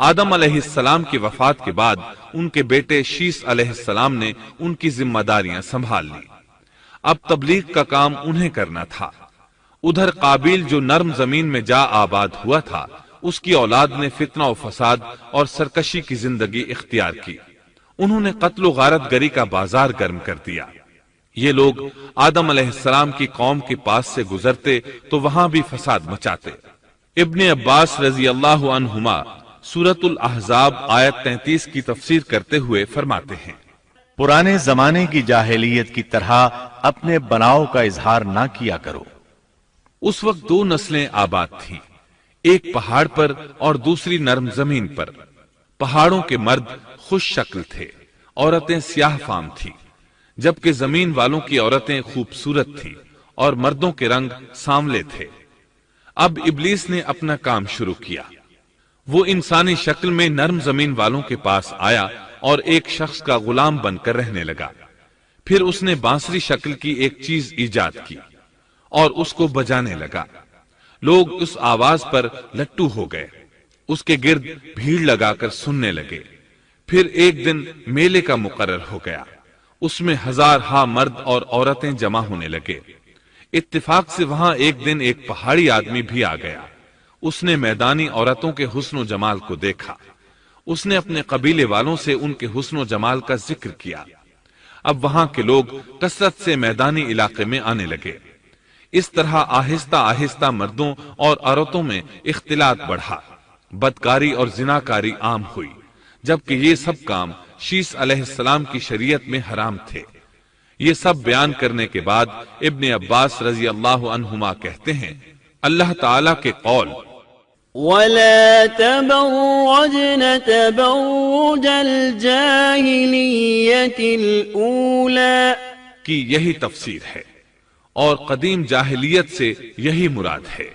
آدم علیہ السلام کی وفات کے بعد ان کے بیٹے شیس علیہ السلام نے ان کی ذمہ داریاں سنبھال لی۔ اب تبلیغ کا کام انہیں کرنا تھا۔ ادھر قابیل جو نرم زمین میں جا آباد ہوا تھا، اس کی اولاد نے فتنہ و فساد اور سرکشی کی زندگی اختیار کی۔ انہوں نے قتل و غارت گری کا بازار گرم کر دیا۔ یہ لوگ آدم علیہ السلام کی قوم کے پاس سے گزرتے تو وہاں بھی فساد مچاتے۔ ابن عباس رضی اللہ عنہما سورۃ الاحزاب آیت 33 کی تفسیر کرتے ہوئے فرماتے ہیں، پرانے زمانے کی جاہلیت کی طرح اپنے بناؤ کا اظہار نہ کیا کرو۔ اس وقت دو نسلیں آباد تھیں، ایک پہاڑ پر اور دوسری نرم زمین پر۔ پہاڑوں کے مرد خوش شکل تھے، عورتیں سیاہ فام تھیں، جبکہ زمین والوں کی عورتیں خوبصورت تھیں اور مردوں کے رنگ سانولے تھے۔ اب ابلیس نے اپنا کام شروع کیا۔ وہ انسانی شکل میں نرم زمین والوں کے پاس آیا اور ایک شخص کا غلام بن کر رہنے لگا۔ پھر اس نے بانسری شکل کی ایک چیز ایجاد کی اور اس کو بجانے لگا۔ لوگ اس آواز پر لٹو ہو گئے، اس کے گرد بھیڑ لگا کر سننے لگے۔ پھر ایک دن میلے کا مقرر ہو گیا، اس میں ہزارہا مرد اور عورتیں جمع ہونے لگے۔ اتفاق سے وہاں ایک دن ایک پہاڑی آدمی بھی آ گیا۔ اس نے میدانی عورتوں کے حسن و جمال کو دیکھا۔ اس نے اپنے قبیلے والوں سے ان کے حسن و جمال کا ذکر کیا۔ اب وہاں کے لوگ کثرت سے میدانی علاقے میں آنے لگے۔ اس طرح آہستہ آہستہ مردوں اور عورتوں میں اختلاط بڑھا، بدکاری اور زناکاری عام ہوئی، جبکہ یہ سب کام شیس علیہ السلام کی شریعت میں حرام تھے۔ یہ سب بیان کرنے کے بعد ابن عباس رضی اللہ عنہما کہتے ہیں، اللہ تعالیٰ کے قول وَلَا تَبَرَّجْنَ تَبَرُّجَ الْجَاهِلِيَّةِ الْأُولَى کی یہی تفسیر ہے، اور قدیم جاہلیت سے یہی مراد ہے،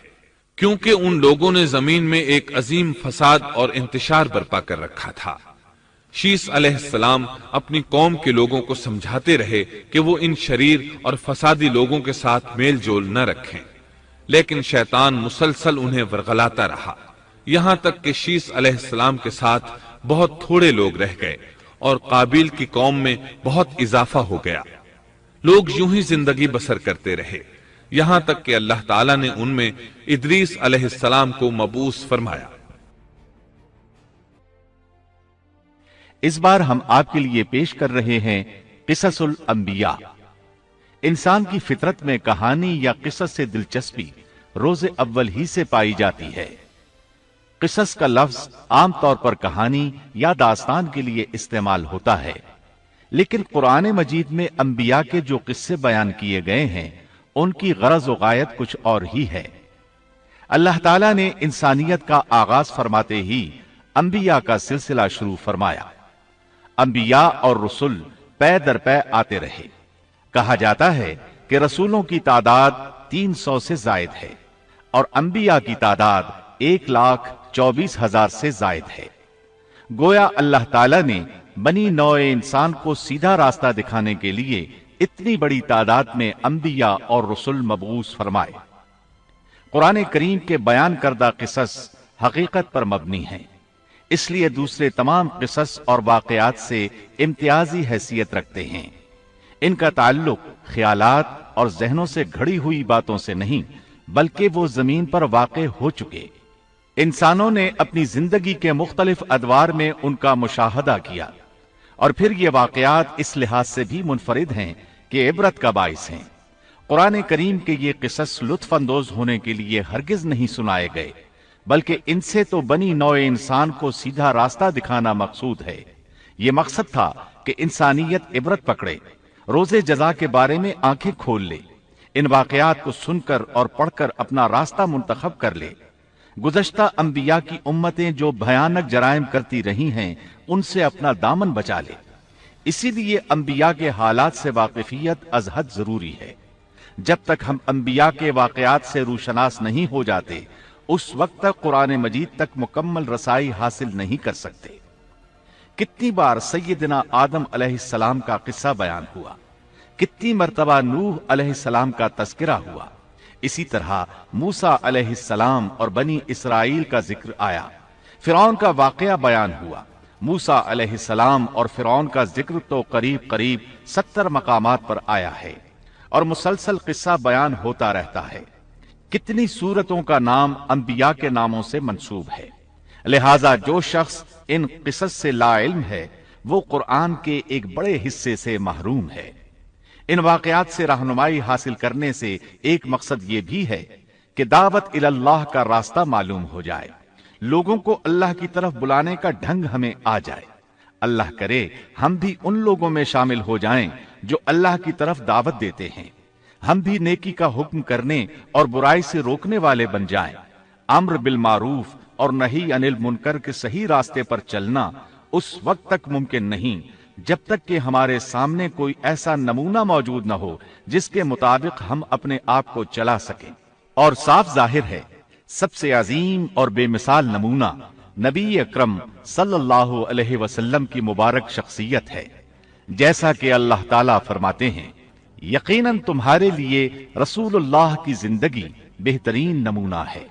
کیونکہ ان لوگوں نے زمین میں ایک عظیم فساد اور انتشار برپا کر رکھا تھا۔ شیس علیہ السلام اپنی قوم کے لوگوں کو سمجھاتے رہے کہ وہ ان شریر اور فسادی لوگوں کے ساتھ میل جول نہ رکھیں، لیکن شیطان مسلسل انہیں ورغلاتا رہا، یہاں تک کہ شیس علیہ السلام کے ساتھ بہت تھوڑے لوگ رہ گئے اور قابیل کی قوم میں بہت اضافہ ہو گیا۔ لوگ یوں ہی زندگی بسر کرتے رہے، یہاں تک کہ اللہ تعالیٰ نے ان میں ادریس علیہ السلام کو مبعوث فرمایا۔ اس بار ہم آپ کے لیے پیش کر رہے ہیں قصص الانبیاء۔ انسان کی فطرت میں کہانی یا قصص سے دلچسپی روز اول ہی سے پائی جاتی ہے۔ قصص کا لفظ عام طور پر کہانی یا داستان کے لیے استعمال ہوتا ہے، لیکن قرآن مجید میں انبیاء کے جو قصے بیان کیے گئے ہیں ان کی غرض و غایت کچھ اور ہی ہے۔ اللہ تعالیٰ نے انسانیت کا آغاز فرماتے ہی انبیاء کا سلسلہ شروع فرمایا۔ انبیاء اور رسول پے در پے آتے رہے۔ کہا جاتا ہے کہ رسولوں کی تعداد 300 سے زائد ہے اور انبیاء کی تعداد 1,24,000 سے زائد ہے۔ گویا اللہ تعالیٰ نے بنی نوع انسان کو سیدھا راستہ دکھانے کے لیے اتنی بڑی تعداد میں انبیاء اور رسول مبعوث فرمائے۔ قرآن کریم کے بیان کردہ قصص حقیقت پر مبنی ہیں، اس لیے دوسرے تمام قصص اور واقعات سے امتیازی حیثیت رکھتے ہیں۔ ان کا تعلق خیالات اور ذہنوں سے گھڑی ہوئی باتوں سے نہیں، بلکہ وہ زمین پر واقع ہو چکے۔ انسانوں نے اپنی زندگی کے مختلف ادوار میں ان کا مشاہدہ کیا، اور پھر یہ واقعات اس لحاظ سے بھی منفرد ہیں کہ عبرت کا باعث ہیں۔ قرآن کریم کے یہ قصص لطف اندوز ہونے کے لیے ہرگز نہیں سنائے گئے، بلکہ ان سے تو بنی نوع انسان کو سیدھا راستہ دکھانا مقصود ہے۔ یہ مقصد تھا کہ انسانیت عبرت پکڑے، روز جزا کے بارے میں آنکھیں کھول لے، ان واقعات کو سن کر اور پڑھ کر اپنا راستہ منتخب کر لے۔ گزشتہ انبیاء کی امتیں جو بھیانک جرائم کرتی رہی ہیں ان سے اپنا دامن بچا لے۔ اسی لیے انبیاء کے حالات سے واقفیت از حد ضروری ہے۔ جب تک ہم انبیاء کے واقعات سے روشناس نہیں ہو جاتے اس وقت تک قرآن مجید تک مکمل رسائی حاصل نہیں کر سکتے۔ کتنی بار سیدنا آدم علیہ السلام کا قصہ بیان ہوا، کتنی مرتبہ نوح علیہ السلام کا تذکرہ ہوا، اسی طرح موسیٰ علیہ السلام اور بنی اسرائیل کا ذکر آیا، فرعون کا واقعہ بیان ہوا۔ موسیٰ علیہ السلام اور فرعون کا ذکر تو قریب قریب 70 مقامات پر آیا ہے اور مسلسل قصہ بیان ہوتا رہتا ہے۔ کتنی سورتوں کا نام انبیاء کے ناموں سے منسوب ہے، لہذا جو شخص ان قصص سے لا علم ہے وہ قرآن کے ایک بڑے حصے سے محروم ہے۔ ان واقعات سے رہنمائی حاصل کرنے سے ایک مقصد یہ بھی ہے کہ دعوت اللہ کا راستہ معلوم ہو جائے، لوگوں کو اللہ کی طرف بلانے کا ڈھنگ ہمیں آ جائے۔ اللہ کرے ہم بھی ان لوگوں میں شامل ہو جائیں جو اللہ کی طرف دعوت دیتے ہیں، ہم بھی نیکی کا حکم کرنے اور برائی سے روکنے والے بن جائیں۔ امر بالمعروف اور نہی عن المنکر کے صحیح راستے پر چلنا اس وقت تک ممکن نہیں جب تک کہ ہمارے سامنے کوئی ایسا نمونہ موجود نہ ہو جس کے مطابق ہم اپنے آپ کو چلا سکیں۔ اور صاف ظاہر ہے سب سے عظیم اور بے مثال نمونہ نبی اکرم صلی اللہ علیہ وسلم کی مبارک شخصیت ہے، جیسا کہ اللہ تعالیٰ فرماتے ہیں یقیناً تمہارے لیے رسول اللہ کی زندگی بہترین نمونہ ہے۔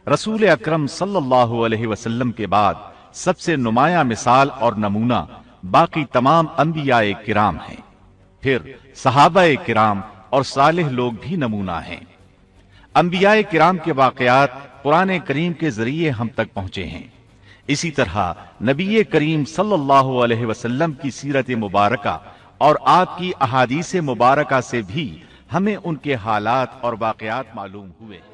رسول اکرم صلی اللہ علیہ وسلم کے بعد سب سے نمایاں مثال اور نمونہ باقی تمام انبیاء کرام ہیں، پھر صحابہ کرام اور صالح لوگ بھی نمونہ ہیں۔ انبیاء کرام کے واقعات قرآن کریم کے ذریعے ہم تک پہنچے ہیں، اسی طرح نبی کریم صلی اللہ علیہ وسلم کی سیرت مبارکہ اور آپ کی احادیث مبارکہ سے بھی ہمیں ان کے حالات اور واقعات معلوم ہوئے ہیں۔